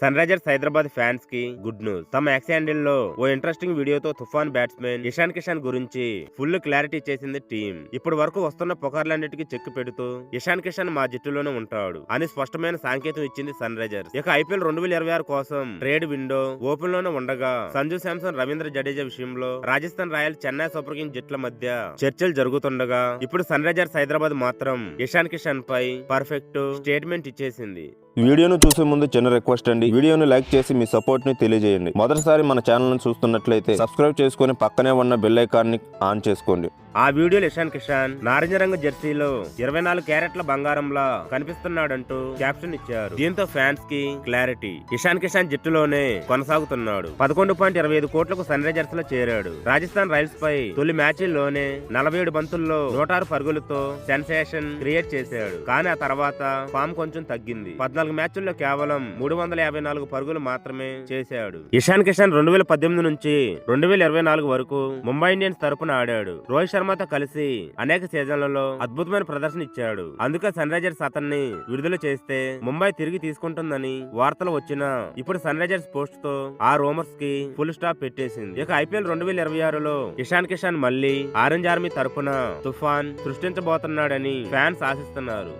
Sun Risers Hyderabad fans కి good news. తమ X handle లో ఓ ఇంట్రెస్టింగ్ వీడియోతో తుఫాన్ బ్యాట్స్మెన్ ఇషాన్ కిషన్ గురించి ఫుల్ క్లారిటీ చేసింది టీం. ఇప్పటి వరకు వస్తున్న పుకార్లన్నిటికీ చెక్ పెడుతూ ఇషాన్ కిషన్ మా జట్టులోనే ఉంటాడు అని స్పష్టమైన సంకేతం ఇచ్చింది సన్ రైజర్స్. ఇక ఐపీఎల్ 2026 కోసం ట్రేడ్ విండో ఓపెన్ లోనే ఉండగా సంజు శాంసన్, రవీంద్ర జడేజా విషయంలో Rajasthan Royals, Chennai super Kings జట్ల మధ్య చర్చలు జరుగుతుండగా ఇప్పుడు సన్ రైజర్స్ హైదరాబాద్ మాత్రం ఇషాన్ కిషన్ పై పర్ఫెక్ట్ స్టేట్మెంట్ ఇచ్చేసింది. వీడియోను చూసే ముందు చిన్న రిక్వెస్ట్ అండి, వీడియోను లైక్ చేసి మీ సపోర్ట్ ని తెలియజేయండి. మొదటిసారి మన ఛానల్ ను చూస్తున్నట్లయితే సబ్స్క్రైబ్ చేసుకుని పక్కనే ఉన్న బెల్ ఐకాన్ ని ఆన్ చేసుకోండి. ఆ వీడియోలో ఇషాన్ కిషన్ నారింజ రంగు జెర్సీలో 24 క్యారెట్ల బంగారంలా కనిపిస్తున్నాడంటూ క్యాప్షన్ ఇచ్చారు. దీంతో ఫ్యాన్స్ కి క్లారిటీ. ఇషాన్ కిషన్ జట్టులోనే కొనసాగుతున్నాడు. 11.25 కోట్లకు సన్ రైజర్స్ లో చేరాడు. రాజస్థాన్ రాయల్స్ పై తొలి మ్యాచ్ల్లోనే 47 బంతుల్లో 106 పరుగులతో సెన్సేషన్ క్రియేట్ చేశాడు. కానీ ఆ తర్వాత ఫామ్ కొంచెం తగ్గింది. 14 మ్యాచ్ల్లో కేవలం 354 పరుగులు మాత్రమే చేశాడు. ఇషాన్ కిషన్ 2018 నుంచి 2024 వరకు ముంబై ఇండియన్స్ తరపున ఆడాడు. రోహిత్ శర్మతో కలిసి అనేక సీజన్లలో అద్భుతమైన ప్రదర్శన ఇచ్చాడు. అందుకే సన్ రైజర్స్ అతన్ని విడుదల చేస్తే ముంబై తిరిగి తీసుకుంటుందని వార్తలు వచ్చినా ఇప్పుడు సన్ రైజర్స్ పోస్ట్ తో ఆ రూమర్స్ కి ఫుల్ స్టాప్ పెట్టేసింది. ఇక ఐపీఎల్ 2026లో ఇషాన్ కిషన్ మళ్ళీ ఆరెంజ్ ఆర్మీ తరపున తుఫాన్ సృష్టించబోతున్నాడని ఫ్యాన్స్ ఆశిస్తున్నారు.